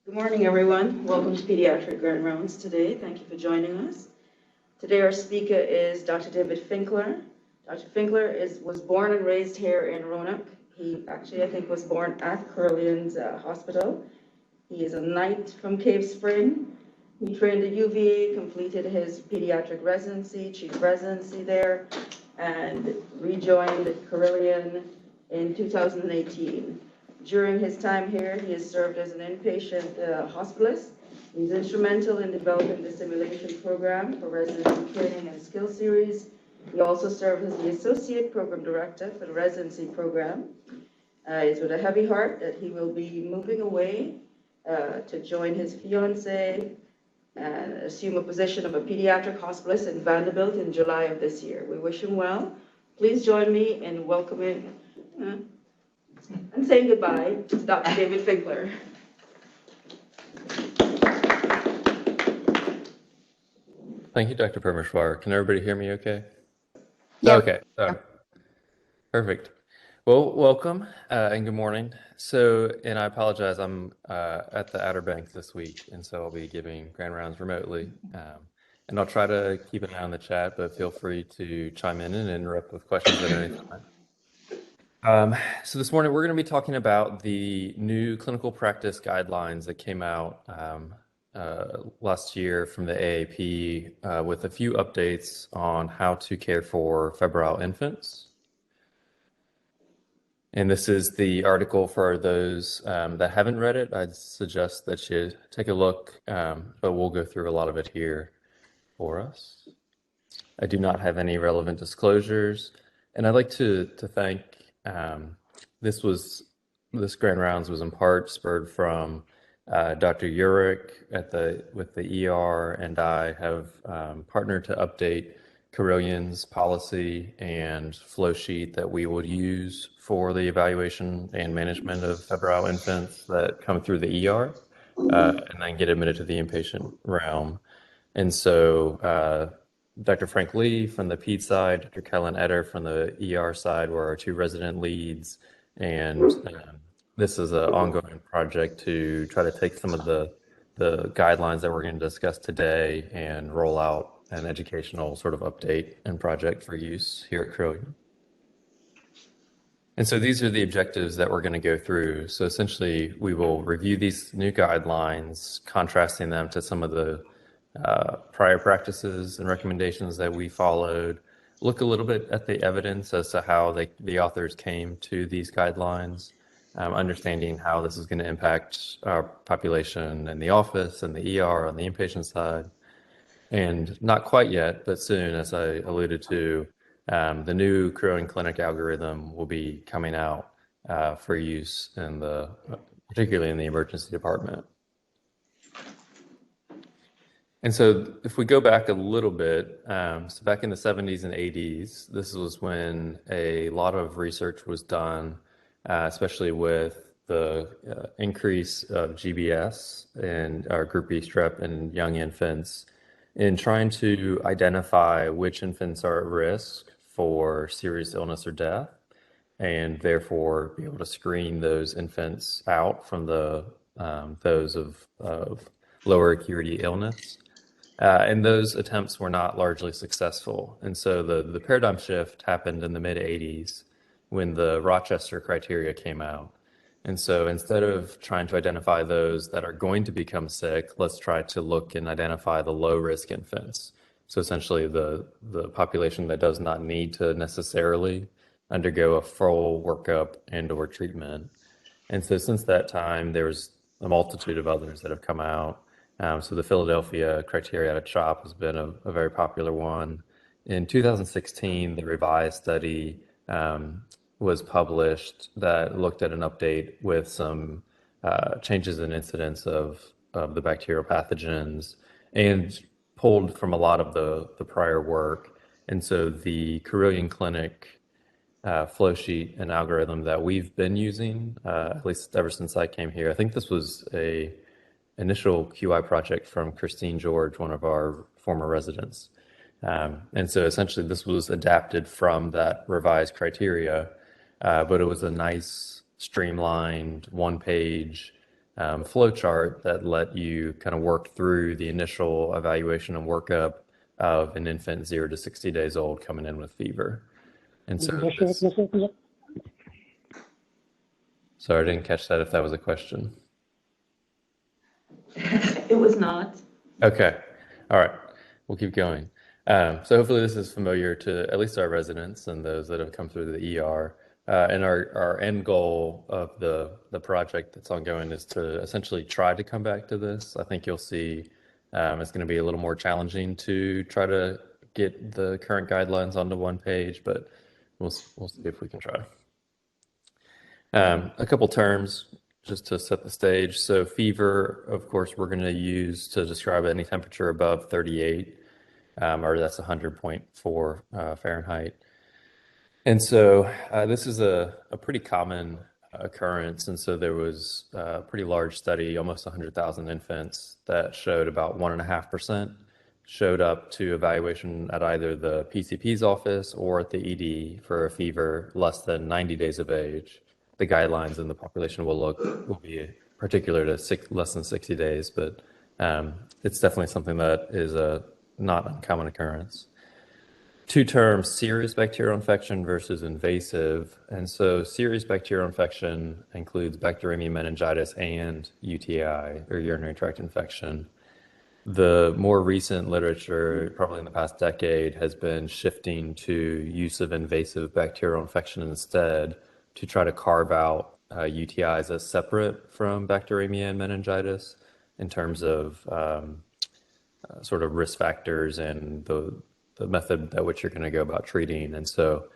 Good morning, everyone. Welcome to Pediatric Grand Rounds today. Thank you for joining us. Today our speaker is Dr. David Finkler. Dr. Finkler was born and raised here in Roanoke. He actually, I think, was born at Carilion's hospital. He is a Knight from Cave Spring. He trained at UVA, completed his pediatric residency, chief residency there, and rejoined Carilion in 2018. During his time here, he has served as an inpatient hospitalist. He's instrumental in developing the simulation program for residency training and skill series. He also served as the associate program director for the residency program. It's with a heavy heart that he will be moving away to join his fiancée and assume a position of a pediatric hospitalist in Vanderbilt in July of this year. We wish him well. Please join me in welcoming and saying goodbye to Dr. David Finkler. Thank you, Dr. Permeshwar. Can everybody hear me okay? Yep. Okay, perfect. Well, welcome and good morning. And I apologize, I'm at the Outer Banks this week, and so I'll be giving grand rounds remotely. And I'll try to keep an eye on the chat, but feel free to chime in and interrupt with questions at any time. So this morning, we're going to be talking about the new clinical practice guidelines that came out last year from the AAP with a few updates on how to care for febrile infants. And this is the article for those that haven't read it. I'd suggest that you take a look, but we'll go through a lot of it here for us. I do not have any relevant disclosures, and I'd like to thank this grand rounds was in part spurred from Dr. Urich with the ER, and I have partnered to update Carilion's policy and flow sheet that we would use for the evaluation and management of febrile infants that come through the ER and then get admitted to the inpatient realm. And so Dr. Frank Lee from the PED side, Dr. Kellen Etter from the ER side were our two resident leads. And this is an ongoing project to try to take some of the guidelines that we're going to discuss today and roll out an educational sort of update and project for use here at Carilion. And so these are the objectives that we're going to go through. So essentially, we will review these new guidelines, contrasting them to some of the prior practices and recommendations that we followed, look a little bit at the evidence as to how the authors came to these guidelines, understanding how this is going to impact our population in the office and the ER on the inpatient side. And not quite yet, but soon, as I alluded to, the new Carilion clinic algorithm will be coming out for use particularly in the emergency department. And so if we go back a little bit, so back in the 70s and 80s, this was when a lot of research was done, especially with the increase of GBS and our Group B strep in young infants, in trying to identify which infants are at risk for serious illness or death, and therefore be able to screen those infants out from those of lower acuity illness. And those attempts were not largely successful. And so the paradigm shift happened in the mid-80s when the Rochester criteria came out. And so instead of trying to identify those that are going to become sick, let's try to look and identify the low-risk infants. So essentially the population that does not need to necessarily undergo a full workup and/or treatment. And so since that time, there's a multitude of others that have come out. So the Philadelphia criteria out of CHOP has been a very popular one. In 2016, the revised study was published that looked at an update with some changes in incidence of the bacterial pathogens and pulled from a lot of the prior work. And so the Carilion Clinic flow sheet and algorithm that we've been using, at least ever since I came here, I think this was a initial QI project from Christine George, one of our former residents. And so essentially this was adapted from that revised criteria, but it was a nice streamlined one-page flow chart that let you kind of work through the initial evaluation and workup of an infant 0 to 60 days old coming in with fever. And so this, sorry, I didn't catch that if that was a question. It was not. Okay. All right. We'll keep going. So hopefully this is familiar to at least our residents and those that have come through the ER. And our end goal of the project that's ongoing is to essentially try to come back to this. I think you'll see it's going to be a little more challenging to try to get the current guidelines onto one page, but we'll see if we can try. A couple terms just to set the stage. So fever, of course, we're going to use to describe any temperature above 38, or that's 100.4 Fahrenheit. And so this is a pretty common occurrence. And so there was a pretty large study, almost 100,000 infants, that showed about 1.5% showed up to evaluation at either the PCP's office or at the ED for a fever less than 90 days of age. The guidelines in the population will be particular to less than 60 days, but it's definitely something that is a not uncommon occurrence. Two terms, serious bacterial infection versus invasive. And so serious bacterial infection includes bacteremia meningitis and UTI, or urinary tract infection. The more recent literature, probably in the past decade, has been shifting to use of invasive bacterial infection instead to try to carve out UTIs as separate from bacteremia and meningitis in terms of sort of risk factors and the method at which you're going to go about treating. And so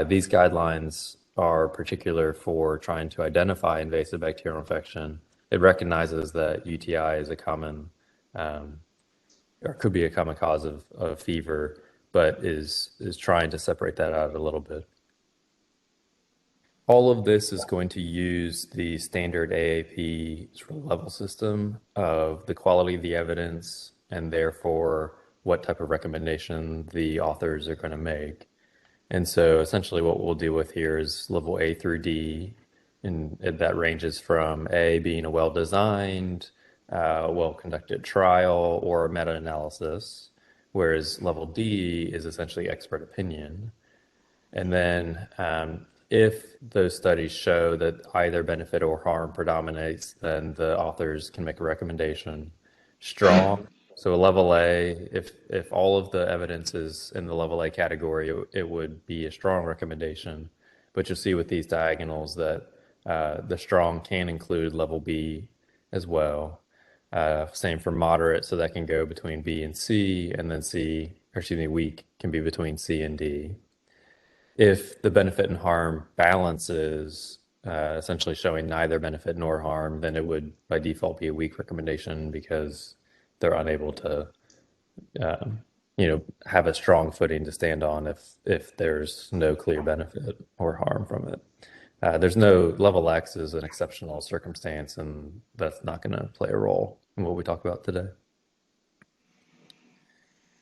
these guidelines are particular for trying to identify invasive bacterial infection. It recognizes that UTI is a common, or could be a common cause of fever, but is trying to separate that out a little bit. All of this is going to use the standard AAP sort of level system of the quality of the evidence and therefore what type of recommendation the authors are going to make. And so essentially what we'll deal with here is level A through D, and that ranges from A being a well-designed, well-conducted trial or meta-analysis, whereas level D is essentially expert opinion. And then if those studies show that either benefit or harm predominates, then the authors can make a recommendation. Strong, so a level A, if all of the evidence is in the level A category, it would be a strong recommendation. But you'll see with these diagonals that the strong can include level B as well. Same for moderate, so that can go between B and C, and then weak can be between C and D. If the benefit and harm balance is essentially showing neither benefit nor harm, then it would by default be a weak recommendation because they're unable to have a strong footing to stand on if there's no clear benefit or harm from it. There's no level X is an exceptional circumstance, and that's not going to play a role in what we talk about today.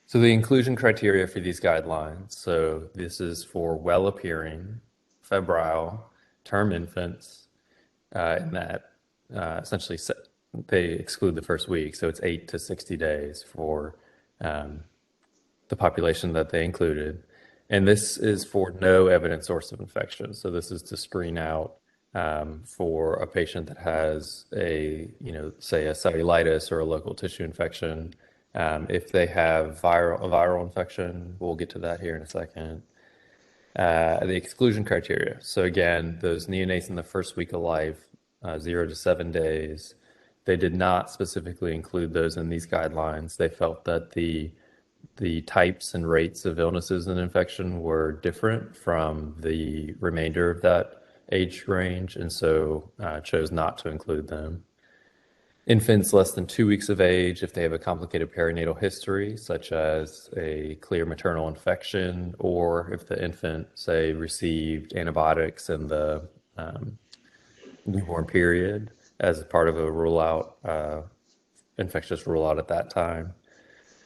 So the inclusion criteria for these guidelines. So this is for well-appearing, febrile, term infants, in that essentially they exclude the first week. So it's 8 to 60 days for the population that they included. And this is for no evident source of infection. So this is to screen out for a patient that has say a cellulitis or a local tissue infection. If they have a viral infection, we'll get to that here in a second. The exclusion criteria. So again, those neonates in the first week of life, 0 to 7 days, they did not specifically include those in these guidelines. They felt that the types and rates of illnesses and infection were different from the remainder of that age range, and so chose not to include them. Infants less than 2 weeks of age, if they have a complicated perinatal history, such as a clear maternal infection, or if the infant, say, received antibiotics in the newborn period as part of a infectious rule out at that time.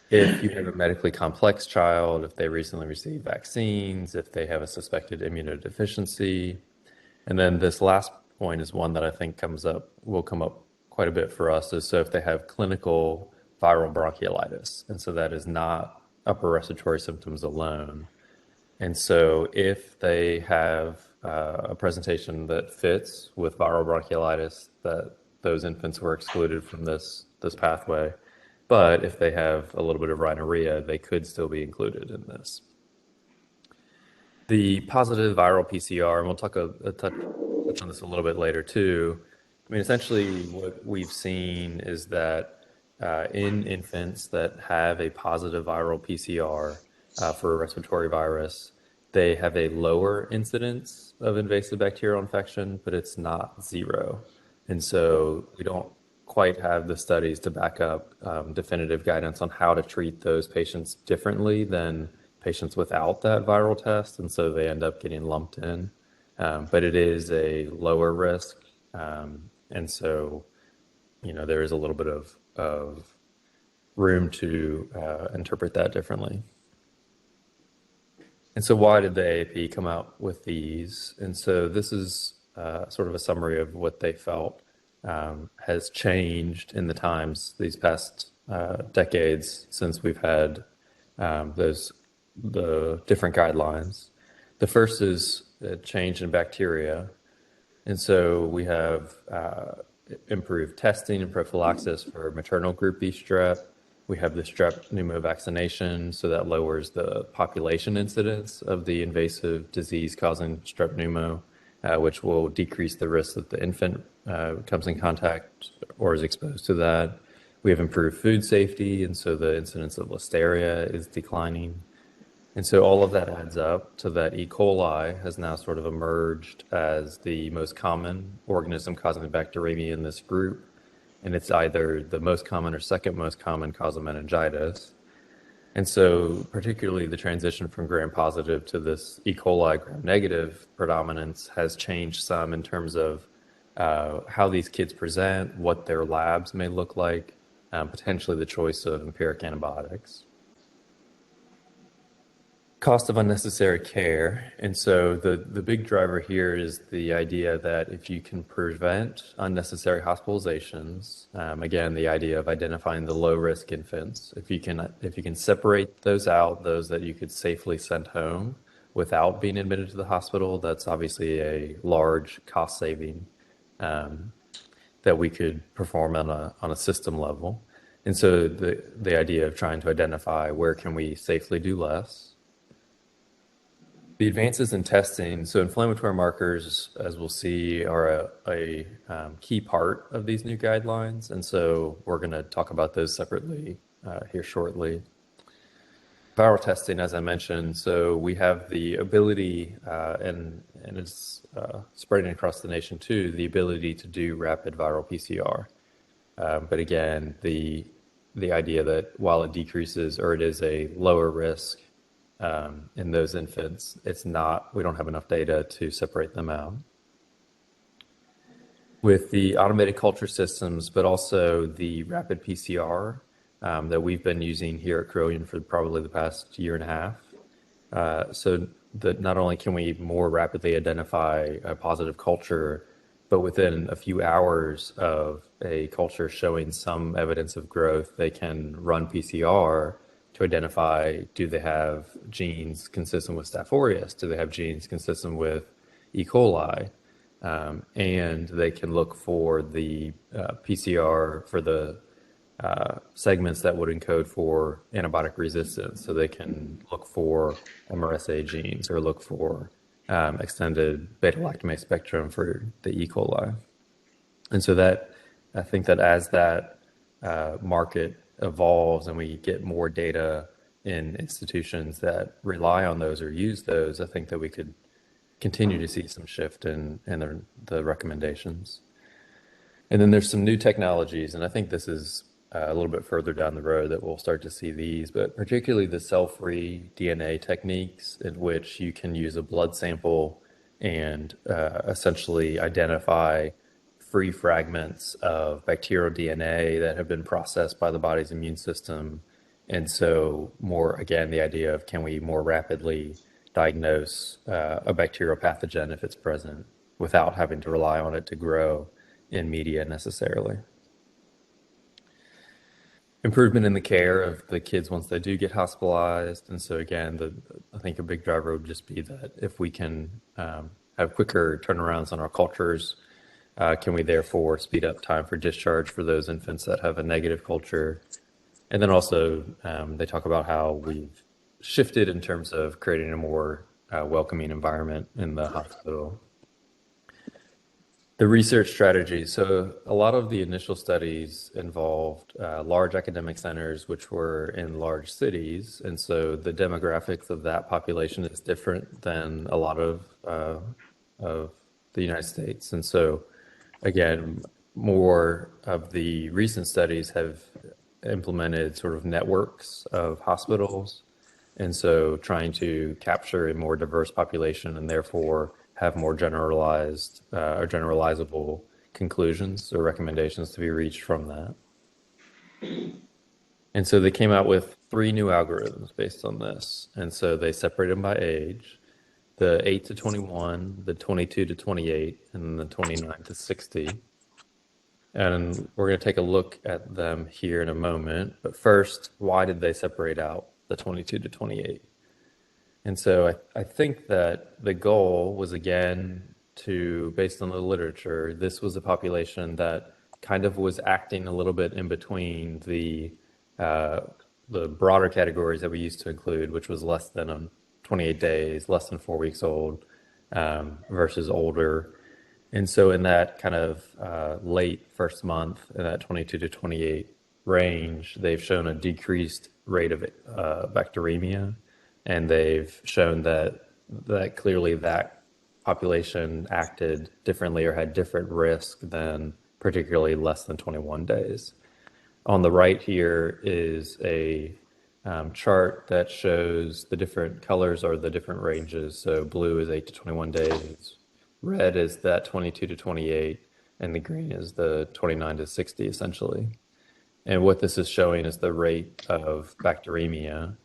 If you have a medically complex child, if they recently received vaccines, if they have a suspected immunodeficiency. And then this last point is one that I think will come up quite quite a bit for us is so if they have clinical viral bronchiolitis, and so that is not upper respiratory symptoms alone. And so if they have a presentation that fits with viral bronchiolitis, that those infants were excluded from this pathway. But if they have a little bit of rhinorrhea, they could still be included in this. The positive viral PCR, and we'll touch on this a little bit later too. I mean, essentially what we've seen is that in infants that have a positive viral PCR for a respiratory virus, they have a lower incidence of invasive bacterial infection, but it's not zero. And so we don't quite have the studies to back up definitive guidance on how to treat those patients differently than patients without that viral test. And so they end up getting lumped in. But it is a lower risk. And so, there is a little bit of room to interpret that differently. And so why did the AAP come out with these? And so this is sort of a summary of what they felt has changed in the times these past decades since we've had the different guidelines. The first is a change in bacteria. And so we have improved testing and prophylaxis for maternal group B strep. We have the strep pneumo vaccination, so that lowers the population incidence of the invasive disease causing strep pneumo, which will decrease the risk that the infant comes in contact or is exposed to that. We have improved food safety, and so the incidence of listeria is declining. And so all of that adds up to that E. coli has now sort of emerged as the most common organism causing the bacteremia in this group. And it's either the most common or second most common cause of meningitis. And so particularly the transition from gram-positive to this E. coli gram-negative predominance has changed some in terms of how these kids present, what their labs may look like, potentially the choice of empiric antibiotics. Cost of unnecessary care. And so the big driver here is the idea that if you can prevent unnecessary hospitalizations, again, the idea of identifying the low risk infants, if you can separate those out, those that you could safely send home without being admitted to the hospital, that's obviously a large cost saving that we could perform on a system level. And so the idea of trying to identify where can we safely do less. The advances in testing, so inflammatory markers, as we'll see, are a key part of these new guidelines. And so we're going to talk about those separately here shortly. Viral testing, as I mentioned, so we have the ability, and it's spreading across the nation too, the ability to do rapid viral PCR. But again, the idea that while it decreases or it is a lower risk in those infants, we don't have enough data to separate them out. With the automated culture systems, but also the rapid PCR that we've been using here at Carilion for probably the past year and a half, so that not only can we more rapidly identify a positive culture, but within a few hours of a culture showing some evidence of growth, they can run PCR to identify, do they have genes consistent with Staph aureus? Do they have genes consistent with E. coli? And they can look for the PCR for the segments that would encode for antibiotic resistance. So they can look for MRSA genes or look for extended beta-lactamase spectrum for the E. coli. And so I think that as that market evolves and we get more data in institutions that rely on those or use those, I think that we could continue to see some shift in the recommendations. And then there's some new technologies, and I think this is a little bit further down the road that we'll start to see these, but particularly the cell-free DNA techniques in which you can use a blood sample and essentially identify free fragments of bacterial DNA that have been processed by the body's immune system. And so more, again, the idea of can we more rapidly diagnose a bacterial pathogen if it's present without having to rely on it to grow in media necessarily. improvement in the care of the kids once they do get hospitalized. And so again, I think a big driver would just be that if we can have quicker turnarounds on our cultures, can we therefore speed up time for discharge for those infants that have a negative culture? And then also they talk about how we've shifted in terms of creating a more welcoming environment in the hospital. The research strategy. So a lot of the initial studies involved large academic centers, which were in large cities. And so the demographics of that population is different than a lot of the United States. And so again, more of the recent studies have implemented sort of networks of hospitals. And so trying to capture a more diverse population and therefore have more generalized or generalizable conclusions or recommendations to be reached from that. And so they came out with 3 new algorithms based on this. And so they separated them by age, the 8 to 21, the 22 to 28, and the 29 to 60. And we're going to take a look at them here in a moment. But first, why did they separate out the 22 to 28? And so I think that the goal was, again, based on the literature, this was a population that kind of was acting a little bit in between the broader categories that we used to include, which was less than 28 days, less than 4 weeks old, versus older. And so in that kind of late first month, in that 22 to 28 range, they've shown a decreased rate of bacteremia. And they've shown that clearly that population acted differently or had different risk than particularly less than 21 days. On the right here is a chart that shows the different colors or the different ranges. So blue is 8 to 21 days, red is that 22 to 28, and the green is the 29 to 60 essentially. And what this is showing is the rate of bacteremia.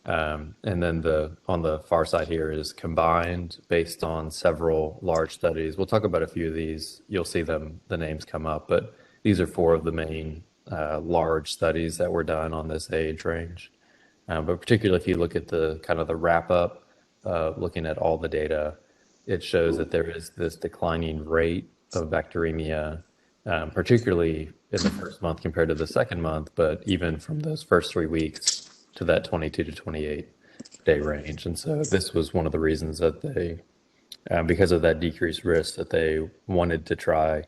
And then on the far side here is combined based on several large studies. We'll talk about a few of these. You'll see the names come up, but these are 4 of the main large studies that were done on this age range. But particularly if you look at the kind of the wrap up, looking at all the data, it shows that there is this declining rate of bacteremia, particularly in the first month compared to the second month, but even from those first 3 weeks to that 22 to 28 day range. And so this was one of the reasons that they, because of that decreased risk, that they wanted to try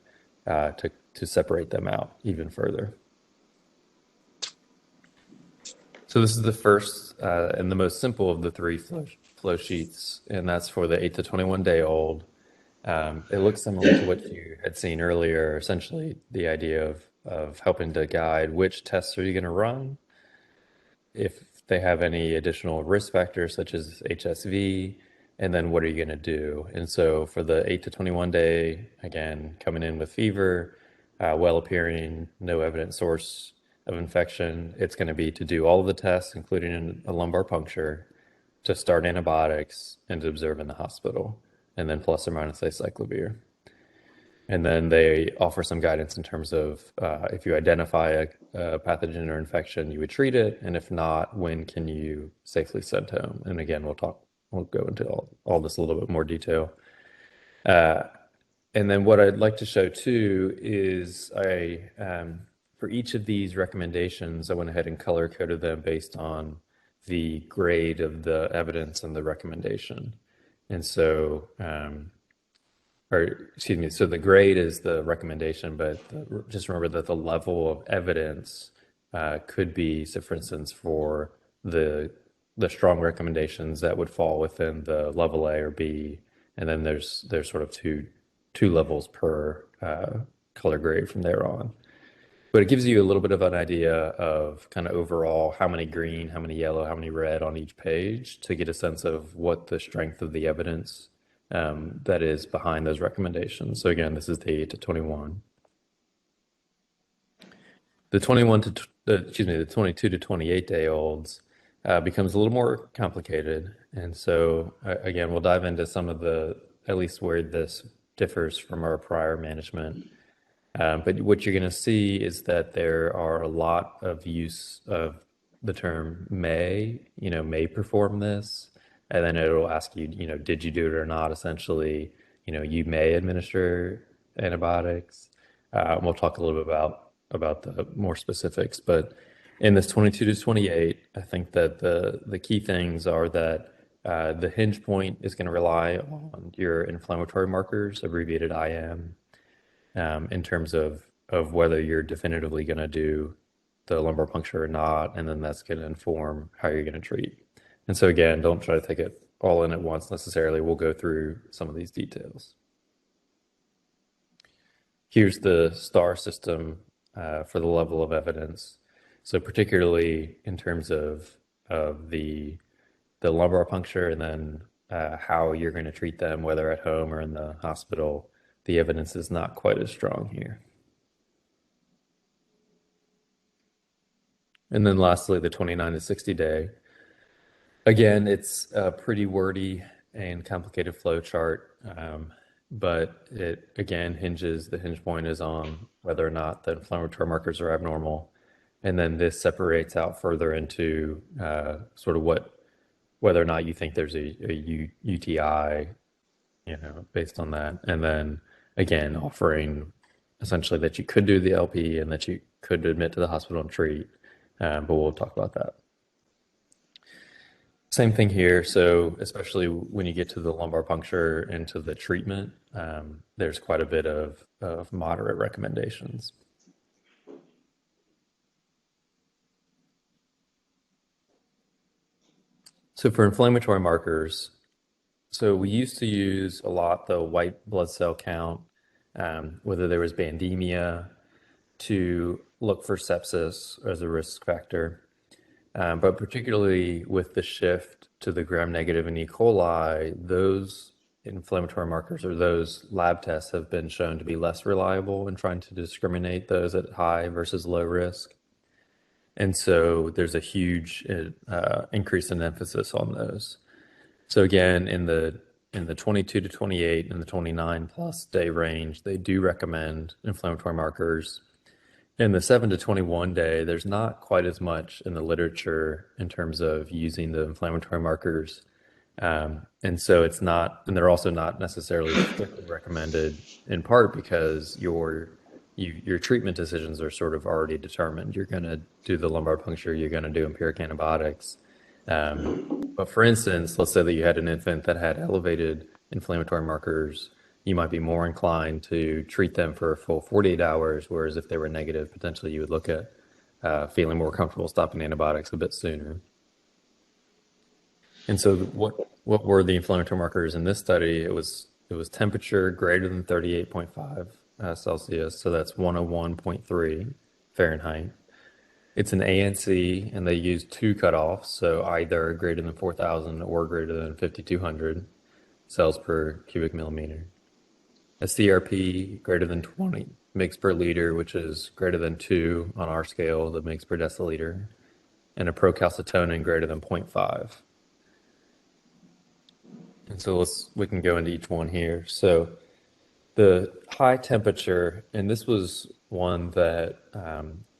to separate them out even further. So this is the first and the most simple of the 3 flow sheets, and that's for the 8 to 21 day old. It looks similar to what you had seen earlier, essentially the idea of helping to guide which tests are you going to run, if they have any additional risk factors such as HSV, and then what are you going to do? And so for the 8 to 21 day, again, coming in with fever, well appearing, no evident source of infection, it's going to be to do all of the tests, including a lumbar puncture, to start antibiotics and to observe in the hospital, and then plus or minus acyclovir. And then they offer some guidance in terms of if you identify a pathogen or infection, you would treat it, and if not, when can you safely send home? And again, we'll go into all this a little bit more detail. And then what I'd like to show too is for each of these recommendations, I went ahead and color coded them based on the grade of the evidence and the recommendation. And so so the grade is the recommendation, but just remember that the level of evidence could be, so for instance, for the strong recommendations that would fall within the level A or B, and then there's sort of two levels per color grade from there on. But it gives you a little bit of an idea of kind of overall how many green, how many yellow, how many red on each page to get a sense of what the strength of the evidence that is behind those recommendations. So again, this is the 8 to 21. The 22 to 28 day olds becomes a little more complicated. And so again, we'll dive into some of at least where this differs from our prior management. But what you're going to see is that there are a lot of use of the term may perform this. And then it'll ask you, did you do it or not? Essentially, you may administer antibiotics. We'll talk a little bit about the more specifics. But in this 22 to 28, I think that the key things are that the hinge point is going to rely on your inflammatory markers, abbreviated IM, in terms of whether you're definitively going to do the lumbar puncture or not, and then that's going to inform how you're going to treat. And so again, don't try to take it all in at once necessarily. We'll go through some of these details. Here's the star system for the level of evidence. So particularly in terms of the lumbar puncture and then how you're going to treat them, whether at home or in the hospital, the evidence is not quite as strong here. And then lastly, the 29 to 60 day. Again, it's a pretty wordy and complicated flow chart, but it again the hinge point is on whether or not the inflammatory markers are abnormal. And then this separates out further into sort of whether or not you think there's a UTI, based on that. And then again, offering essentially that you could do the LP and that you could admit to the hospital and treat, but we'll talk about that. Same thing here. So especially when you get to the lumbar puncture and to the treatment, there's quite a bit of moderate recommendations. So for inflammatory markers, so we used to use a lot the white blood cell count, whether there was bandemia, to look for sepsis as a risk factor. But particularly with the shift to the gram-negative and E. coli, those inflammatory markers or those lab tests have been shown to be less reliable in trying to discriminate those at high versus low risk. And so there's a huge increase in emphasis on those. So again, in the 22 to 28 and the 29 plus day range, they do recommend inflammatory markers. In the 7 to 21 day, there's not quite as much in the literature in terms of using the inflammatory markers. And so it's not, and they're also not necessarily strictly recommended, in part because your treatment decisions are sort of already determined. You're going to do the lumbar puncture, you're going to do empiric antibiotics. But for instance, let's say that you had an infant that had elevated inflammatory markers, you might be more inclined to treat them for a full 48 hours, whereas if they were negative, potentially you would look at feeling more comfortable stopping antibiotics a bit sooner. And so what were the inflammatory markers in this study? It was temperature greater than 38.5 Celsius, so that's 101.3 Fahrenheit. It's an ANC, and they use two cutoffs, so either greater than 4,000 or greater than 5,200 cells per cubic millimeter. A CRP greater than 20 mg per liter, which is greater than 2 on our scale, the mg per deciliter, and a procalcitonin greater than 0.5. And so we can go into each one here. So the high temperature, and this was one that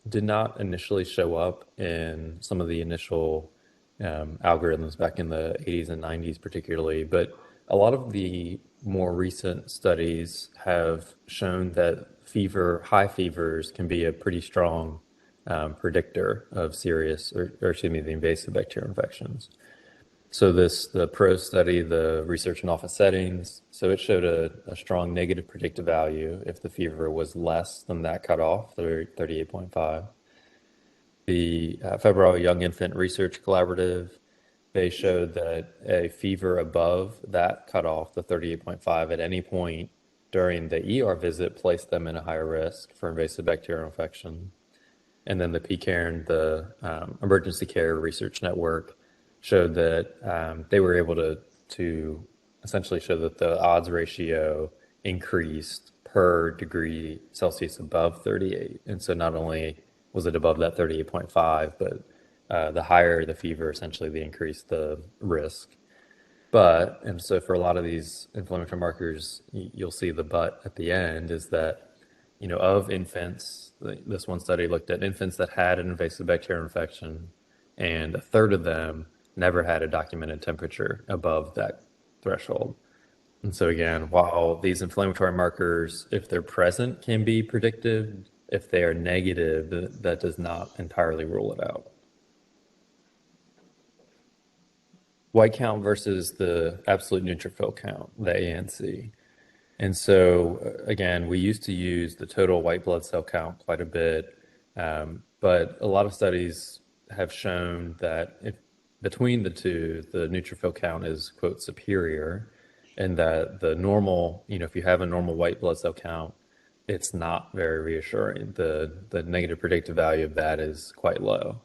did not initially show up in some of the initial algorithms back in the 80s and 90s particularly, but a lot of the more recent studies have shown that high fevers can be a pretty strong predictor of serious, or excuse me, the invasive bacterial infections. So the PRO study, the research in office settings, so it showed a strong negative predictive value if the fever was less than that cutoff, 38.5. The Febrile Young Infant Research Collaborative, they showed that a fever above that cutoff, the 38.5, at any point during the ER visit placed them in a higher risk for invasive bacterial infection. And then the PCARN, the Emergency Care Research Network, showed that they were able to essentially show that the odds ratio increased per degree Celsius above 38. And so not only was it above that 38.5, but the higher the fever, essentially, the increased the risk. And so for a lot of these inflammatory markers, you'll see the but at the end is that of infants. This one study looked at infants that had an invasive bacterial infection, and a third of them never had a documented temperature above that threshold. And so again, while these inflammatory markers, if they're present, can be predictive, if they are negative, that does not entirely rule it out. White count versus the absolute neutrophil count, the ANC. And so again, we used to use the total white blood cell count quite a bit, but a lot of studies have shown that if between the two, the neutrophil count is, quote, superior, and that the normal, if you have a normal white blood cell count, it's not very reassuring. The negative predictive value of that is quite low.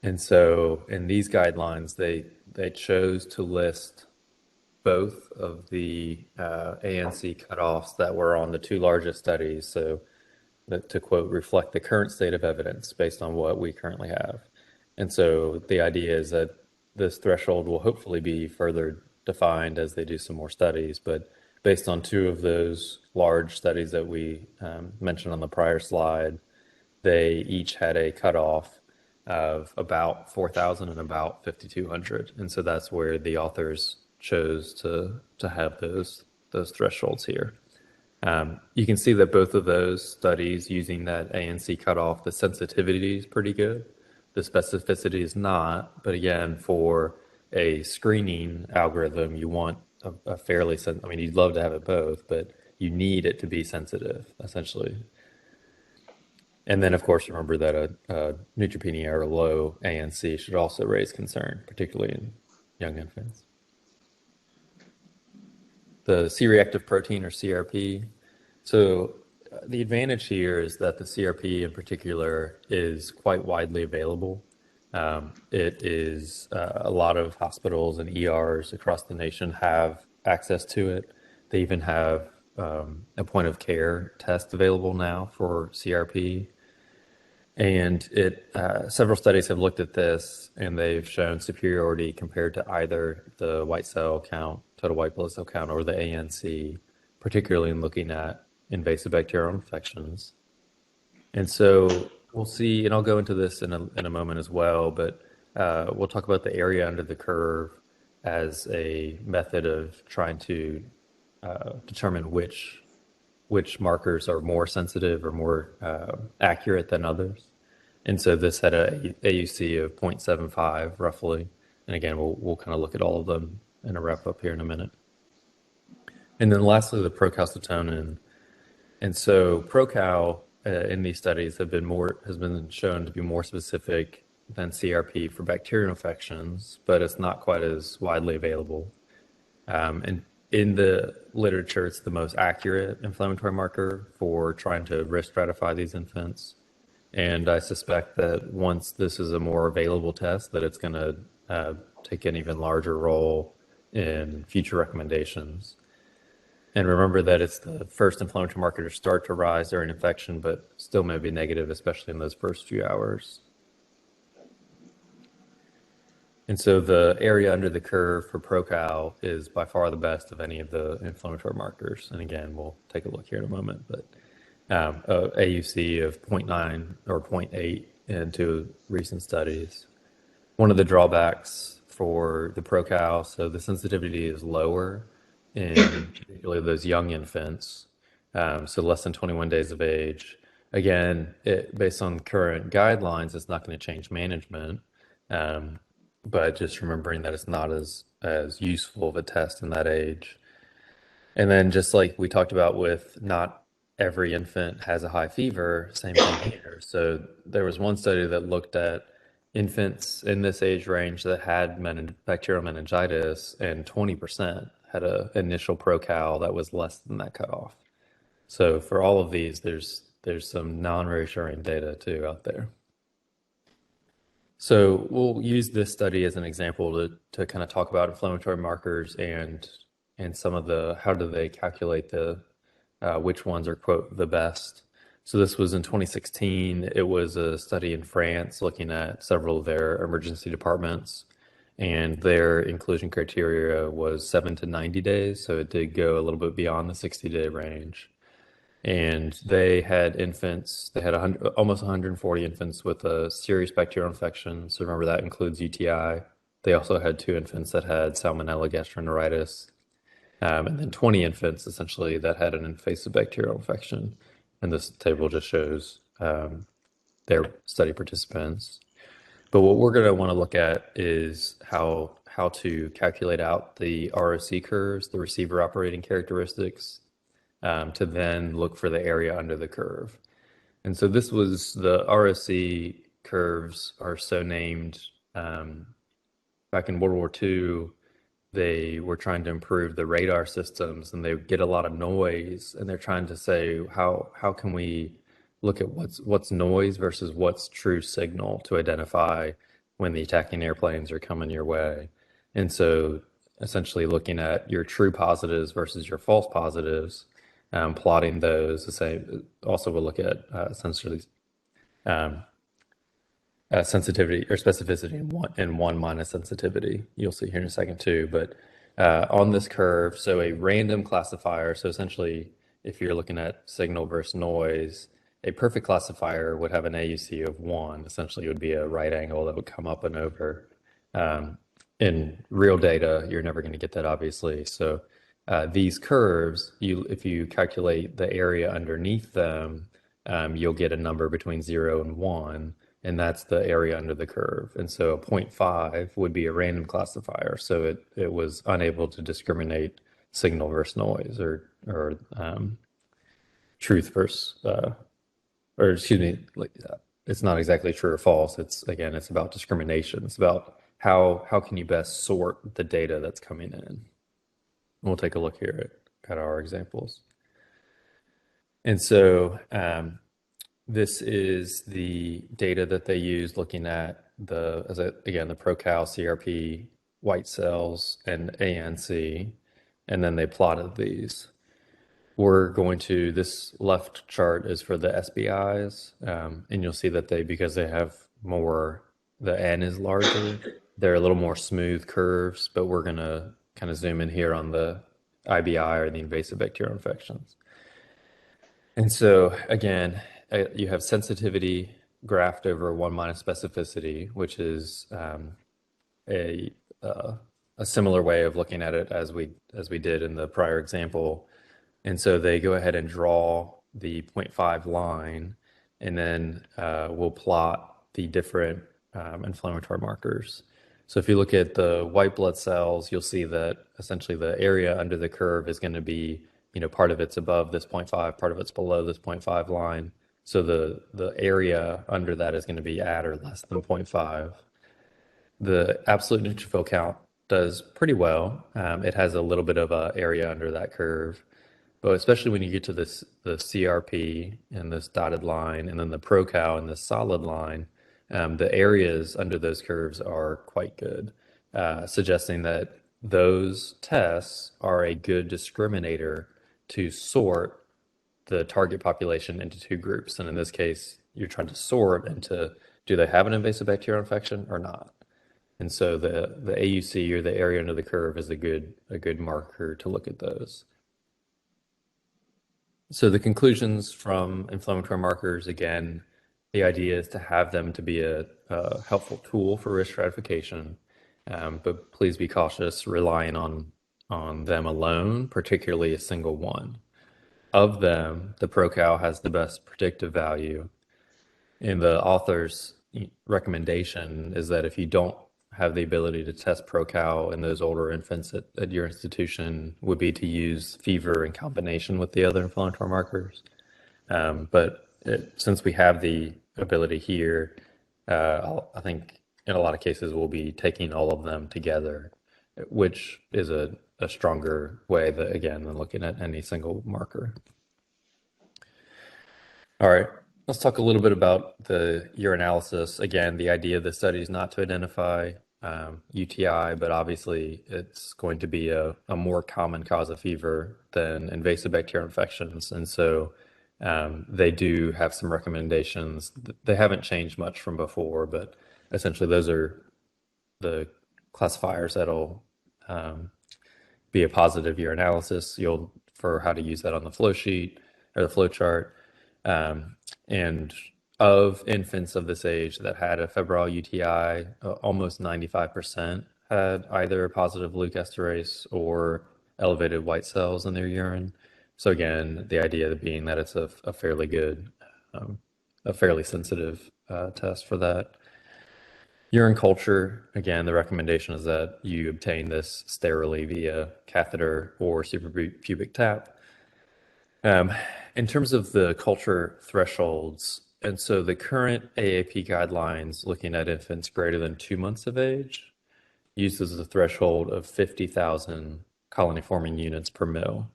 And so in these guidelines, they chose to list both of the ANC cutoffs that were on the two largest studies, so that, to quote, reflect the current state of evidence based on what we currently have. And so the idea is that this threshold will hopefully be further defined as they do some more studies, but based on two of those large studies that we mentioned on the prior slide, they each had a cutoff of about 4,000 and about 5,200. And so that's where the authors chose to have those thresholds here. You can see that both of those studies using that ANC cutoff, the sensitivity is pretty good. The specificity is not, but again, for a screening algorithm, you want a fairly, you'd love to have it both, but you need it to be sensitive, essentially. And then, of course, remember that a neutropenia or a low ANC should also raise concern, particularly in young infants. The C-Reactive Protein, or CRP. So the advantage here is that the CRP in particular is quite widely available. It is a lot of hospitals and ERs across the nation have access to it. They even have a point of care test available now for CRP. And several studies have looked at this, and they've shown superiority compared to either the white cell count, total white blood cell count, or the ANC, particularly in looking at invasive bacterial infections. And so we'll see, and I'll go into this in a moment as well, but we'll talk about the area under the curve as a method of trying to determine which markers are more sensitive or more accurate than others. And so this had a AUC of 0.75 roughly. And again, we'll kind of look at all of them in a wrap up here in a minute. And then lastly, the procalcitonin. And so Procal in these studies has been shown to be more specific than CRP for bacterial infections, but it's not quite as widely available. And in the literature, it's the most accurate inflammatory marker for trying to risk stratify these infants. And I suspect that once this is a more available test, that it's going to take an even larger role in future recommendations. And remember that it's the first inflammatory marker to start to rise during infection, but still may be negative, especially in those first few hours. And so the area under the curve for Procal is by far the best of any of the inflammatory markers. And again, we'll take a look here in a moment, but AUC of 0.9 or 0.8 in two recent studies. One of the drawbacks for the Procal, so the sensitivity is lower in particularly those young infants, so less than 21 days of age. Again, based on current guidelines, it's not going to change management. But just remembering that it's not as useful of a test in that age. And then just like we talked about with not every infant has a high fever, same thing here. So there was one study that looked at infants in this age range that had bacterial meningitis, and 20% had an initial Procal that was less than that cutoff. So for all of these, there's some non-reassuring data too out there. So we'll use this study as an example to kind of talk about inflammatory markers and some of how do they calculate which ones are, quote, the best. So this was in 2016. It was a study in France looking at several of their emergency departments, and their inclusion criteria was 7 to 90 days. So it did go a little bit beyond the 60-day range. And they had infants, they had almost 140 infants with a serious bacterial infection. So remember that includes UTI. They also had 2 infants that had Salmonella gastroenteritis, and then 20 infants essentially that had an invasive bacterial infection. And this table just shows their study participants. But what we're going to want to look at is how to calculate out the ROC curves, the receiver operating characteristics, to then look for the area under the curve. And so this was the ROC curves are so named. Back in World War II, they were trying to improve the radar systems, and they get a lot of noise, and they're trying to say how can we look at what's noise versus what's true signal to identify when the attacking airplanes are coming your way. And so essentially looking at your true positives versus your false positives, plotting those the same. Also we'll look at sensitivity or specificity in one minus sensitivity. You'll see here in a second too. But on this curve, so a random classifier, so essentially if you're looking at signal versus noise, a perfect classifier would have an AUC of 1. Essentially, it would be a right angle that would come up and over. In real data, you're never going to get that, obviously. So these curves, if you calculate the area underneath them, you'll get a number between 0 and 1, and that's the area under the curve. And so a 0.5 would be a random classifier. So it was unable to discriminate signal versus noise, or truth versus or excuse me, it's not exactly true or false. It's about discrimination. It's about how can you best sort the data that's coming in. And we'll take a look here at our examples. And so this is the data that they used looking at the Procal, CRP, white cells, and ANC, and then they plotted these. This left chart is for the SBIs, and you'll see that because they have more, the N is larger, they're a little more smooth curves, but we're going to kind of zoom in here on the IBI, or the invasive bacterial infections. And so again, you have sensitivity graphed over 1 minus specificity, which is a similar way of looking at it as we did in the prior example. And so they go ahead and draw the 0.5 line, and then we'll plot the different inflammatory markers. So if you look at the white blood cells, you'll see that essentially the area under the curve is going to be, part of it's above this 0.5, part of it's below this 0.5 line. So the area under that is going to be at or less than 0.5. The absolute neutrophil count does pretty well. It has a little bit of a area under that curve. But especially when you get to the CRP and this dotted line, and then the Procal and the solid line, the areas under those curves are quite good, suggesting that those tests are a good discriminator to sort the target population into 2 groups. And in this case, you're trying to sort into, do they have an invasive bacterial infection or not? And so the AUC, or the area under the curve, is a good marker to look at those. So the conclusions from inflammatory markers, again, the idea is to have them to be a helpful tool for risk stratification, but please be cautious relying on them alone, particularly a single one. Of them, the Procal has the best predictive value. And the author's recommendation is that if you don't have the ability to test Procal in those older infants at your institution, would be to use fever in combination with the other inflammatory markers. Since we have the ability here, I think in a lot of cases we'll be taking all of them together, which is a stronger way than looking at any single marker. All right, let's talk a little bit about the urinalysis. Again, the idea of the study is not to identify UTI, but obviously it's going to be a more common cause of fever than invasive bacterial infections. And so they do have some recommendations. They haven't changed much from before, but essentially those are the classifiers that'll be a positive urinalysis. For how to use that on the flow sheet. or the flow chart. And of infants of this age that had a febrile UTI, almost 95% had either a positive leukoesterase or elevated white cells in their urine. So again, the idea being that it's a fairly good, a fairly sensitive test for that. Urine culture, again, the recommendation is that you obtain this sterilely via catheter or suprapubic tap. In terms of the culture thresholds, and so the current AAP guidelines looking at infants greater than 2 months of age uses a threshold of 50,000 colony-forming units per mil.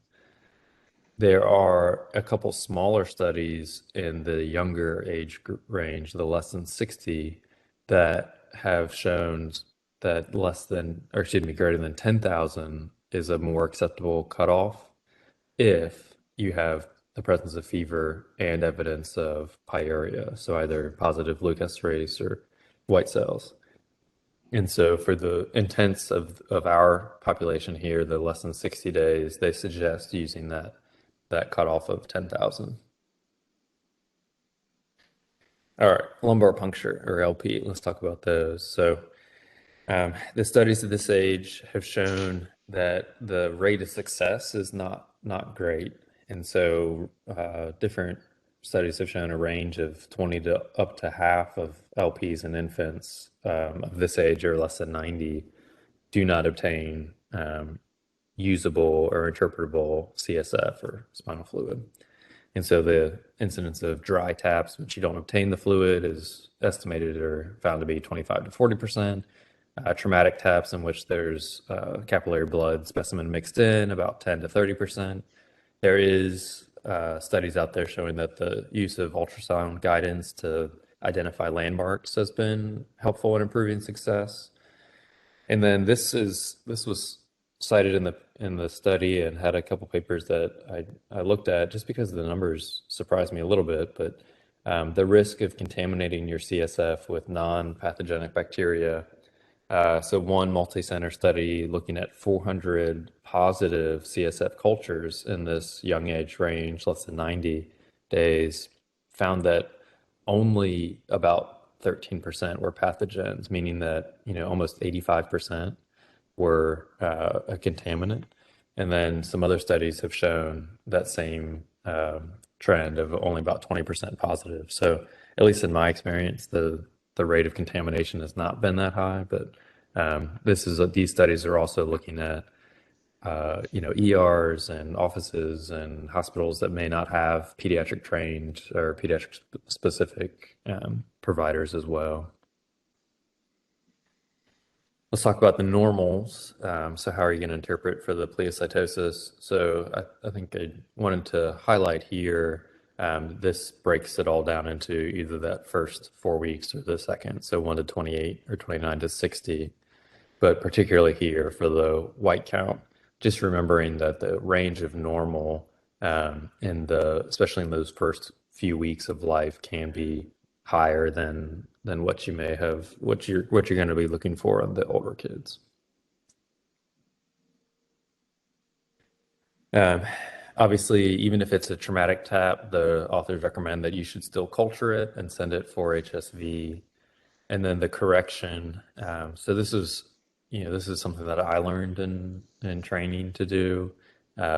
There are a couple smaller studies in the younger age range, the less than 60, that have shown that greater than 10,000 is a more acceptable cutoff if you have the presence of fever and evidence of pyuria, so either positive leukoesterase or white cells. And so for the intents of our population here, the less than 60 days, they suggest using that cutoff of 10,000. All right, lumbar puncture or LP, let's talk about those. So the studies at this age have shown that the rate of success is not great. And so different studies have shown a range of 20 to up to half of LPs in infants of this age or less than 90 do not obtain usable or interpretable CSF or spinal fluid. And so the incidence of dry taps, which you don't obtain the fluid, is estimated or found to be 25 to 40%. Traumatic taps in which there's capillary blood specimen mixed in, about 10 to 30%. There is studies out there showing that the use of ultrasound guidance to identify landmarks has been helpful in improving success. And then this was cited in the study and had a couple papers that I looked at just because the numbers surprised me a little bit, but the risk of contaminating your CSF with non-pathogenic bacteria. So one multi-center study looking at 400 positive CSF cultures in this young age range, less than 90 days, found that only about 13% were pathogens, meaning that almost 85% were a contaminant. And then some other studies have shown that same trend of only about 20% positive. So at least in my experience, the rate of contamination has not been that high, but these studies are also looking at ERs and offices and hospitals that may not have pediatric trained or pediatric specific providers as well. Let's talk about the normals. So how are you going to interpret for the pleocytosis? So I think I wanted to highlight here, this breaks it all down into either that first 4 weeks or the second, so 1 to 28 or 29 to 60. But particularly here for the white count, just remembering that the range of normal especially in those first few weeks of life can be higher than what you may have, what you're going to be looking for in the older kids. Obviously, even if it's a traumatic tap, the authors recommend that you should still culture it and send it for HSV. And then the correction. So this is something that I learned in training to do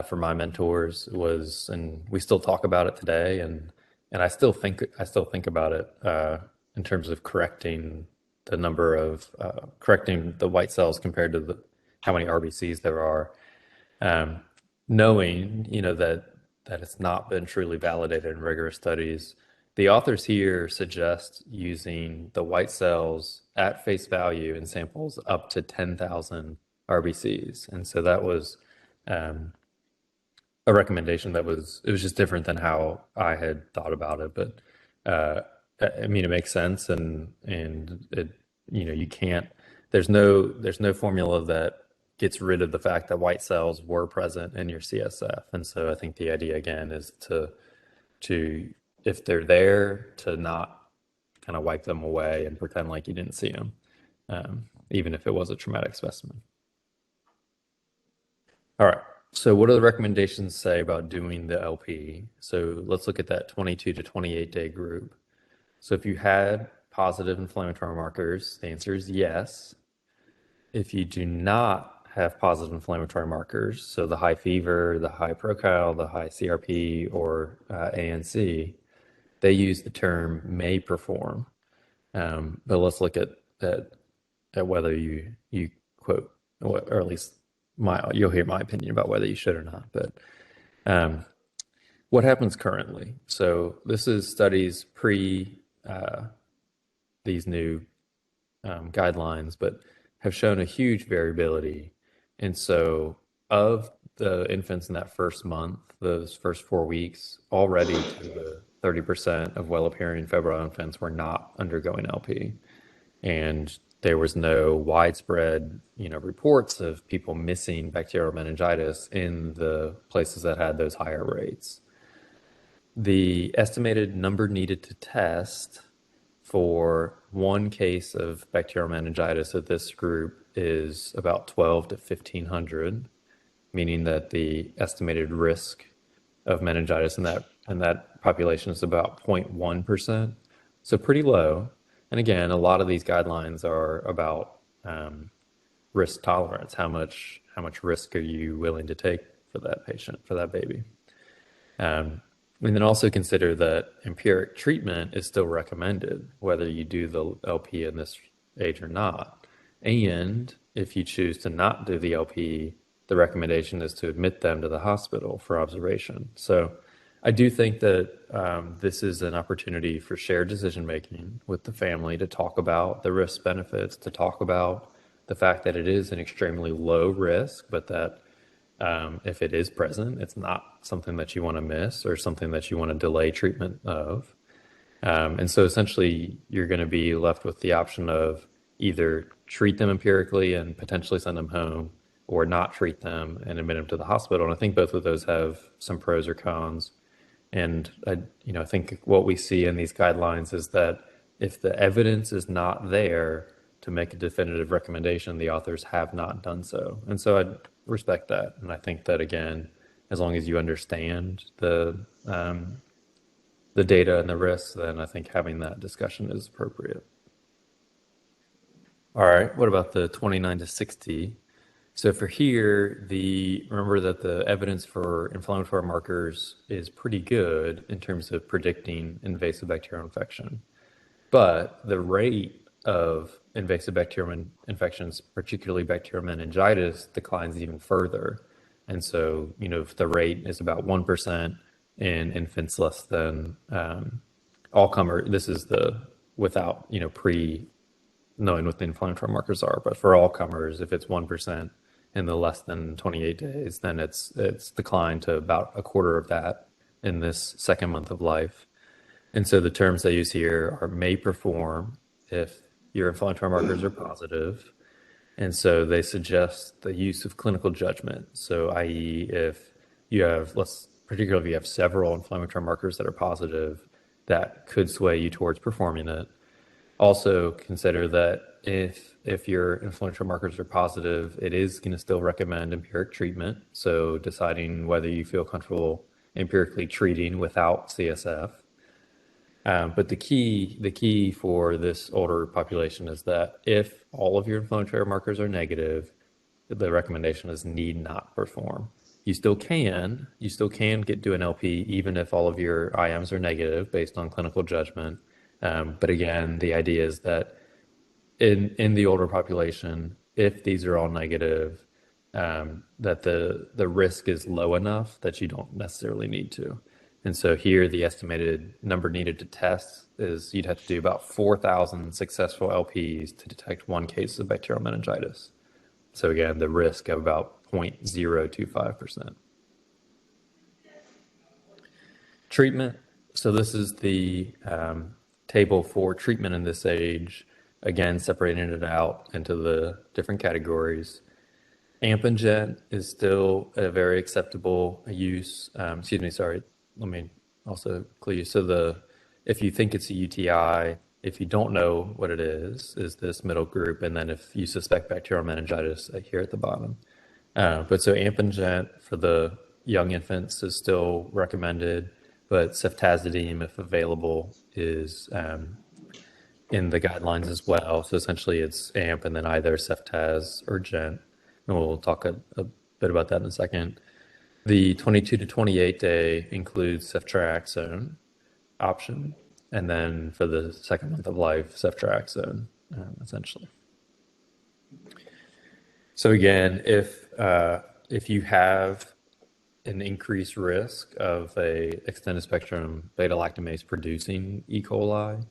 for my mentors and we still talk about it today. And I still think about it in terms of correcting the number of correcting the white cells compared to how many RBCs there are. Knowing that it's not been truly validated in rigorous studies, the authors here suggest using the white cells at face value in samples up to 10,000 RBCs, and so that was a recommendation it was just different than how I had thought about it, but I mean it makes sense, and it you can't. There's no formula that gets rid of the fact that white cells were present in your CSF. And so I think the idea again is to if they're there, to not kind of wipe them away and pretend like you didn't see them, even if it was a traumatic specimen. All right, So what do the recommendations say about doing the LP? So let's look at that 22 to 28 day group. So if you had positive inflammatory markers, the answer is yes. If you do not have positive inflammatory markers, so the high fever, the high procal, the high CRP, or ANC, they use the term may perform. But let's look at whether you quote, or at least you'll hear my opinion about whether you should or not. But what happens currently? So this is studies pre these new guidelines, but have shown a huge variability. And so of the infants in that first month, those first 4 weeks, already to the 30% of well-appearing febrile infants were not undergoing LP. And there was no widespread, reports of people missing bacterial meningitis in the places that had those higher rates. The estimated number needed to test for one case of bacterial meningitis at this group is about 12 to 1500, meaning that the estimated risk of meningitis in that population is about 0.1%. So pretty low. And again, a lot of these guidelines are about risk tolerance. How much risk are you willing to take for that patient, for that baby? And then also consider that empiric treatment is still recommended, whether you do the LP in this age or not. And if you choose to not do the LP, the recommendation is to admit them to the hospital for observation. So I do think that this is an opportunity for shared decision-making with the family to talk about the risk benefits, to talk about the fact that it is an extremely low risk, but that if it is present, it's not something that you want to miss or something that you want to delay treatment of. And so essentially, you're going to be left with the option of either treat them empirically and potentially send them home, or not treat them and admit them to the hospital. And I think both of those have some pros or cons. And I think what we see in these guidelines is that if the evidence is not there to make a definitive recommendation, the authors have not done so. And so I respect that. And I think that, again, as long as you understand the data and the risks, then I think having that discussion is appropriate. All right, what about the 29 to 60? So for here, remember that the evidence for inflammatory markers is pretty good in terms of predicting invasive bacterial infection. But the rate of invasive bacterial infections, particularly bacterial meningitis, declines even further. And so, if the rate is about 1% in infants less than all comer, this is without, knowing what the inflammatory markers are. But for all comers, if it's 1% in the less than 28 days, then it's declined to about a quarter of that in this second month of life. And so the terms they use here are may perform if your inflammatory markers are positive. And so they suggest the use of clinical judgment. So i.e., if you have, particularly if you have several inflammatory markers that are positive, that could sway you towards performing it. Also consider that if your inflammatory markers are positive, it is going to still recommend empiric treatment. So deciding whether you feel comfortable empirically treating without CSF. But the key for this older population is that if all of your inflammatory markers are negative, the recommendation is need not perform. You still can do an LP even if all of your IMs are negative based on clinical judgment. But again, the idea is that in the older population, if these are all negative, that the risk is low enough that you don't necessarily need to. And so here, the estimated number needed to test is you'd have to do about 4,000 successful LPs to detect one case of bacterial meningitis. So again, the risk of about 0.025%. Treatment. So this is the table for treatment in this age, again, separating it out into the different categories. Ampingent is still a very acceptable use. Let me also clear you. So if you think it's a UTI, if you don't know what it is this middle group, and then if you suspect bacterial meningitis here at the bottom. But so AMP and Gent for the young infants is still recommended, but ceftazidime, if available, is in the guidelines as well. So essentially it's AMP and then either ceftaz or Gent. And we'll talk a bit about that in a second. The 22 to 28 day includes ceftriaxone option. And then for the second month of life, ceftriaxone, essentially. So again, if you have an increased risk of a extended spectrum beta lactamase producing E. coli,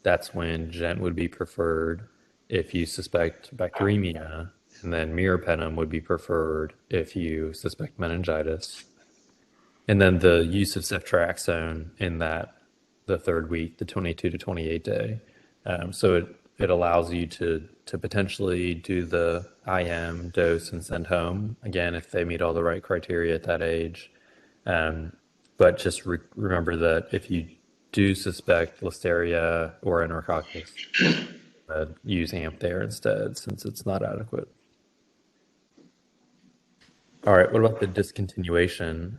that's when Gent would be preferred if you suspect bacteremia, and then meropenem would be preferred if you suspect meningitis. And then the use of ceftriaxone in the third week, the 22 to 28 day. So it allows you to potentially do the IM dose and send home, again, if they meet all the right criteria at that age. But just remember that if you do suspect Listeria or Enterococcus, use AMP there instead, since it's not adequate. All right, what about the discontinuation?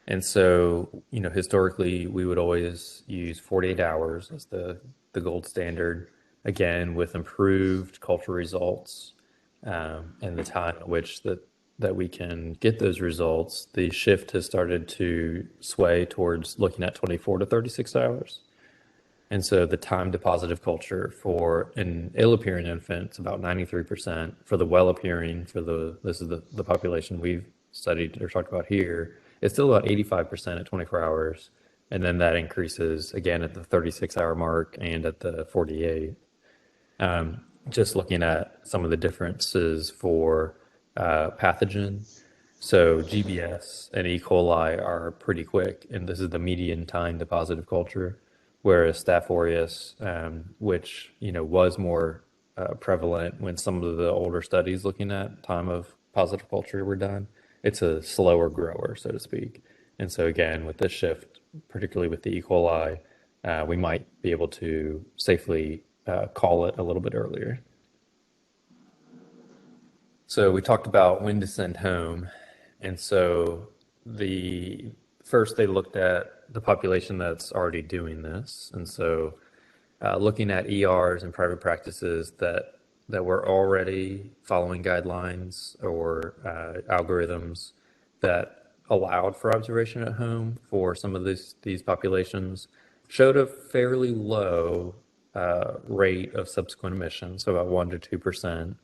And so, historically, we would always use 48 hours as the gold standard, again, with improved culture results and the time at which that we can get those results. The shift has started to sway towards looking at 24 to 36 hours. And so the time to positive culture for an ill-appearing infant, it's about 93%. For the well-appearing, this is the population we've studied or talked about here, it's still about 85% at 24 hours. And then that increases again at the 36-hour mark and at the 48. Just looking at some of the differences for pathogen. So GBS and E. coli are pretty quick, and this is the median time to positive culture. Whereas Staph aureus, which was more prevalent when some of the older studies looking at time of positive culture were done, it's a slower grower, so to speak. And so again, with this shift, particularly with the E. coli, we might be able to safely call it a little bit earlier. So we talked about when to send home. And so first they looked at the population that's already doing this. And so looking at ERs and private practices that were already following guidelines or algorithms that allowed for observation at home for some of these populations showed a fairly low rate of subsequent admission, so about 1 to 2%.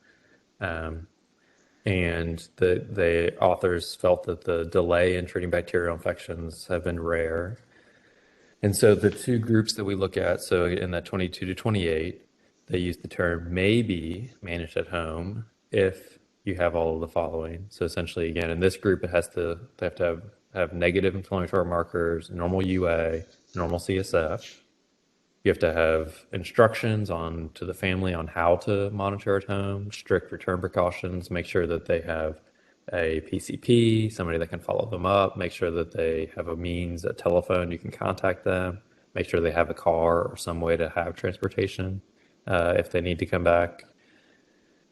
And the authors felt that the delay in treating bacterial infections have been rare. And so the two groups that we look at, so in that 22 to 28, they use the term maybe managed at home if you have all of the following. So essentially, again, in this group, they have to have negative inflammatory markers, normal UA, normal CSF. You have to have instructions to the family on how to monitor at home, strict return precautions, make sure that they have a PCP, somebody that can follow them up, make sure that they have a telephone, you can contact them, make sure they have a car or some way to have transportation if they need to come back.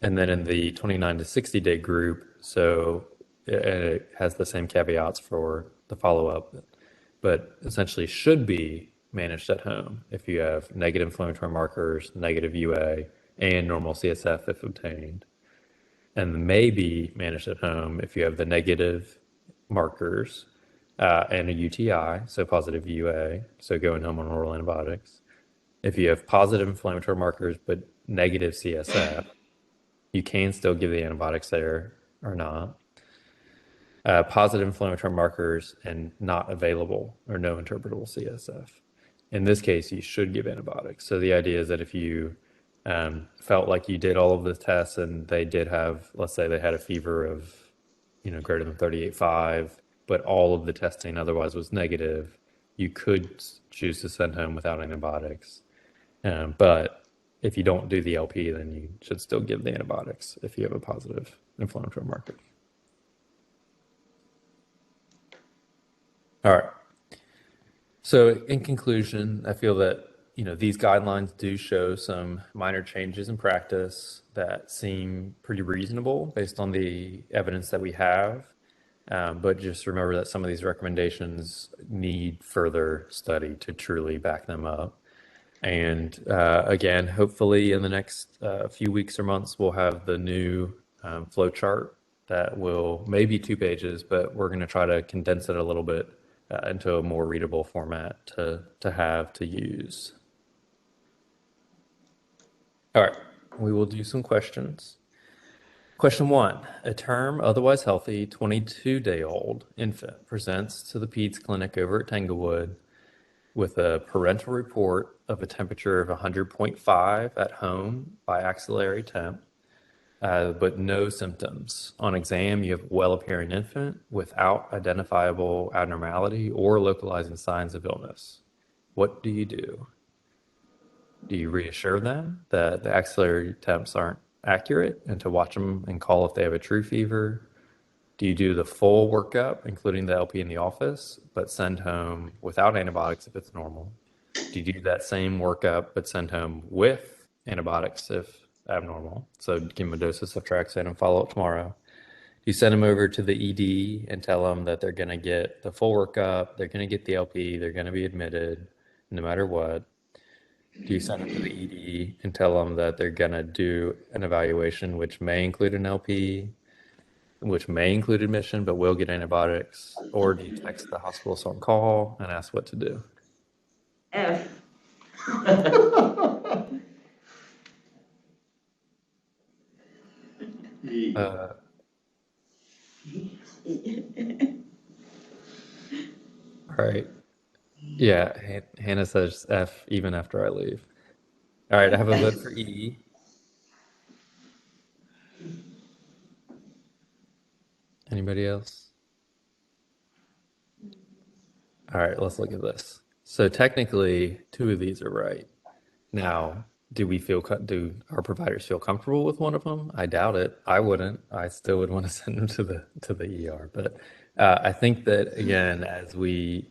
And then in the 29 to 60 day group, so it has the same caveats for the follow-up, but essentially should be managed at home if you have negative inflammatory markers, negative UA, and normal CSF if obtained. And may be managed at home if you have the negative markers and a UTI, so positive UA, so going home on oral antibiotics. If you have positive inflammatory markers but negative CSF, you can still give the antibiotics there or not. Positive inflammatory markers and not available or no interpretable CSF. In this case, you should give antibiotics. So the idea is that if you felt like you did all of the tests and they did have, let's say they had a fever of, greater than 38.5, but all of the testing otherwise was negative, you could choose to send home without antibiotics. But if you don't do the LP, then you should still give the antibiotics if you have a positive inflammatory marker. All right. So in conclusion, I feel that these guidelines do show some minor changes in practice that seem pretty reasonable based on the evidence that we have. But just remember that some of these recommendations need further study to truly back them up. And again, hopefully in the next few weeks or months, we'll have the new flow chart that will maybe 2 pages, but we're going to try to condense it a little bit into a more readable format to have to use. All right, we will do some questions. Question 1, a term otherwise healthy 22-day-old infant presents to the peds clinic over at Tanglewood with a parental report of a temperature of 100.5 at home by axillary temp, but no symptoms. On exam, you have a well-appearing infant without identifiable abnormality or localizing signs of illness. What do you do? Do you reassure them that the axillary temps aren't accurate and to watch them and call if they have a true fever? Do you do the full workup, including the LP in the office, but send home without antibiotics if it's normal? Do you do that same workup, but send home with antibiotics if abnormal? So give them a dose of Ceftriaxone and follow up tomorrow. Do you send them over to the ED and tell them that they're going to get the full workup, they're going to get the LP, they're going to be admitted no matter what? Do you send them to the ED and tell them that they're going to do an evaluation, which may include an LP, which may include admission, but will get antibiotics? Or do you text the hospital on call and ask what to do? F. All right. Yeah, Hannah says F even after I leave. All right, I have a vote for E. Anybody else? All right, let's look at this. So technically, 2 of these are right. Now, do our providers feel comfortable with one of them? I doubt it. I wouldn't. I still would want to send them to the ER. But I think that again, as we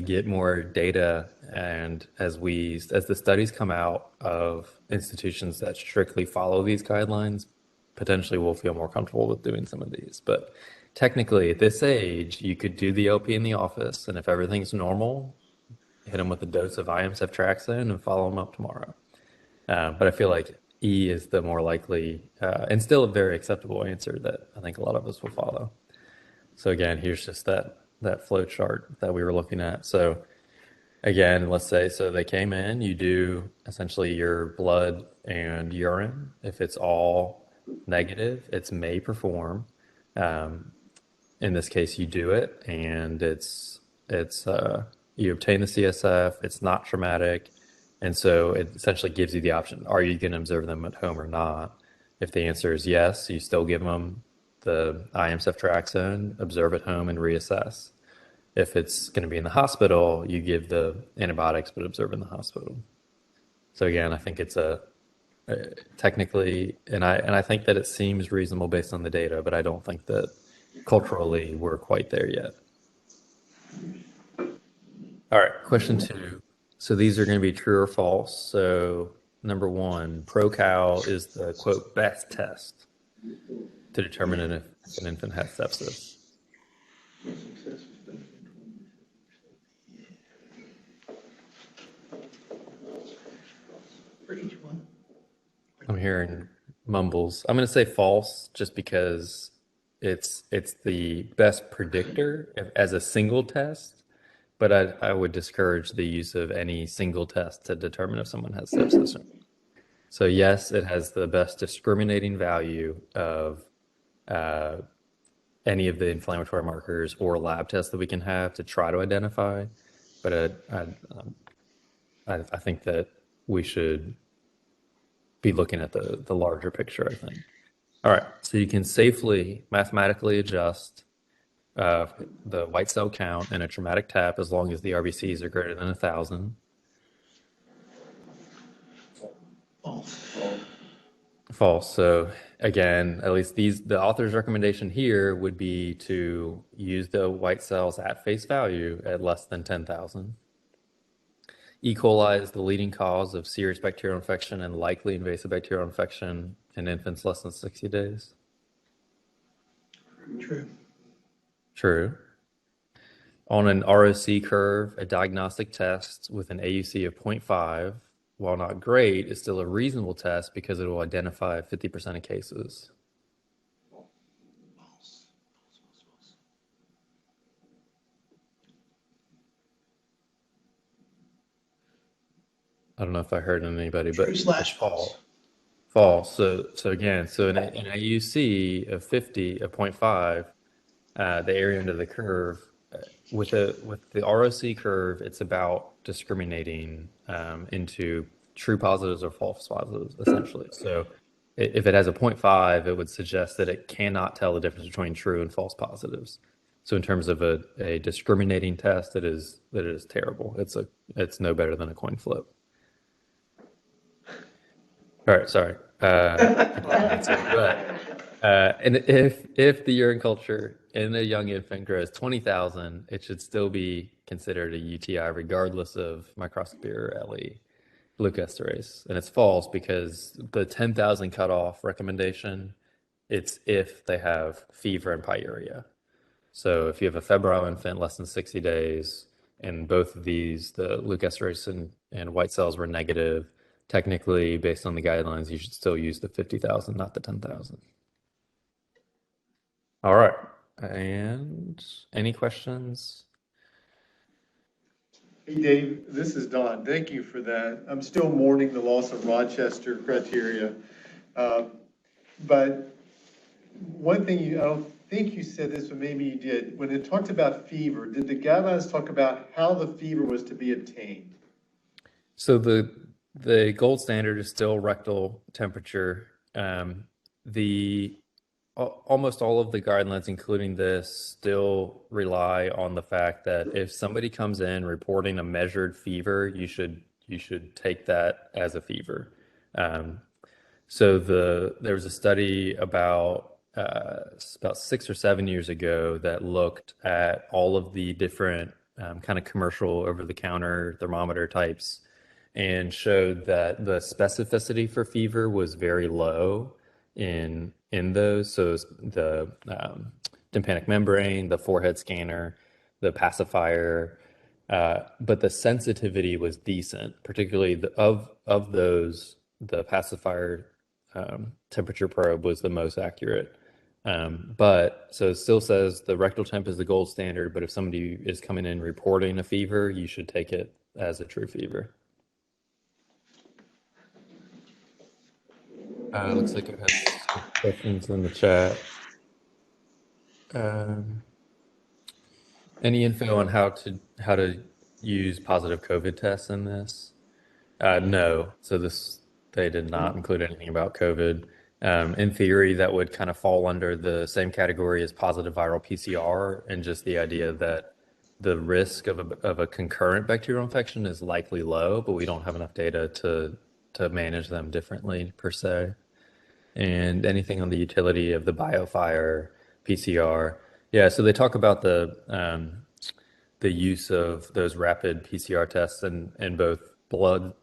get more data and as the studies come out of institutions that strictly follow these guidelines, potentially we'll feel more comfortable with doing some of these. But technically, at this age, you could do the LP in the office, and if everything's normal, hit them with a dose of IM Ceftriaxone and follow them up tomorrow. But I feel like E is the more likely and still a very acceptable answer that I think a lot of us will follow. So again, here's just that flow chart that we were looking at. So again, let's say, so they came in, you do essentially your blood and urine. If it's all negative, it's may perform. In this case, you do it, and it's you obtain the CSF. It's not traumatic, and so it essentially gives you the option: are you going to observe them at home or not? If the answer is yes, you still give them the IM Ceftriaxone, observe at home, and reassess. If it's going to be in the hospital, you give the antibiotics, but observe in the hospital. So again, I think it's technically, and I think that it seems reasonable based on the data, but I don't think that culturally we're quite there yet. All right, question 2. So these are going to be true or false. So number 1, Procal is the quote best test to determine if an infant has sepsis. For each one. I'm hearing mumbles. I'm going to say false just because it's the best predictor as a single test, but I would discourage the use of any single test to determine if someone has sepsis. So yes, it has the best discriminating value of any of the inflammatory markers or lab tests that we can have to try to identify. But I think that we should be looking at the larger picture, I think. All right, so you can safely mathematically adjust the white cell count in a traumatic tap as long as the RBCs are greater than 1,000. False. False. So again, at least the author's recommendation here would be to use the white cells at face value at less than 10,000. E. coli is the leading cause of serious bacterial infection and likely invasive bacterial infection in infants less than 60 days. True. True. On an ROC curve, a diagnostic test with an AUC of 0.5, while not great, is still a reasonable test because it will identify 50% of cases. False. I don't know if I heard anybody, but True it's slash false. false. False. So again, so in an AUC of 50, of 0.5, the area under the curve, with the ROC curve, it's about discriminating into true positives or false positives, essentially. So if it has a 0.5, it would suggest that it cannot tell the difference between true and false positives. So in terms of a discriminating test, it is terrible. It's no better than a coin flip. All right, sorry. And if the urine culture in a young infant grows 20,000, it should still be considered a UTI regardless of microscopy or LE leukoesterase. And it's false because the 10,000 cutoff recommendation, it's if they have fever and pyuria. So if you have a febrile infant less than 60 days, and both of these, the leukoesterase and white cells were negative, technically, based on the guidelines, you should still use the 50,000, not the 10,000. All right. And any questions? Hey, Dave, this is Don. Thank you for that. I'm still mourning the loss of Rochester criteria. But one thing I don't think you said this, but maybe you did. When it talked about fever, did the guidelines talk about how the fever was to be obtained? So the gold standard is still rectal temperature. Almost all of the guidelines, including this, still rely on the fact that if somebody comes in reporting a measured fever, you should take that as a fever. So there was a study about 6 or 7 years ago that looked at all of the different kind of commercial over-the-counter thermometer types and showed that the specificity for fever was very low in those. So the tympanic membrane, the forehead scanner, the pacifier, but the sensitivity was decent, particularly of those, the pacifier temperature probe was the most accurate. But so it still says the rectal temp is the gold standard, but if somebody is coming in reporting a fever, you should take it as a true fever. Looks like it has some questions in the chat. Any info on how to use positive COVID tests in this? No. So they did not include anything about COVID. In theory, that would kind of fall under the same category as positive viral PCR, and just the idea that the risk of a concurrent bacterial infection is likely low, but we don't have enough data to manage them differently per se. And anything on the utility of the BioFire PCR. Yeah, so they talk about the use of those rapid PCR tests in both blood,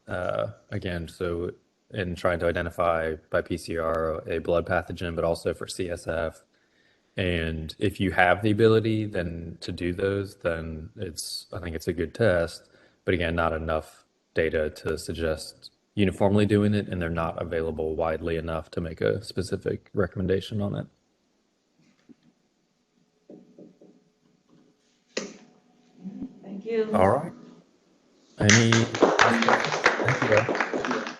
again, so in trying to identify by PCR a blood pathogen, but also for CSF. And if you have the ability then to do those, then I think it's a good test. But again, not enough data to suggest uniformly doing it, and they're not available widely enough to make a specific recommendation on it. Thank you. All right. Any questions? Thank you, guys.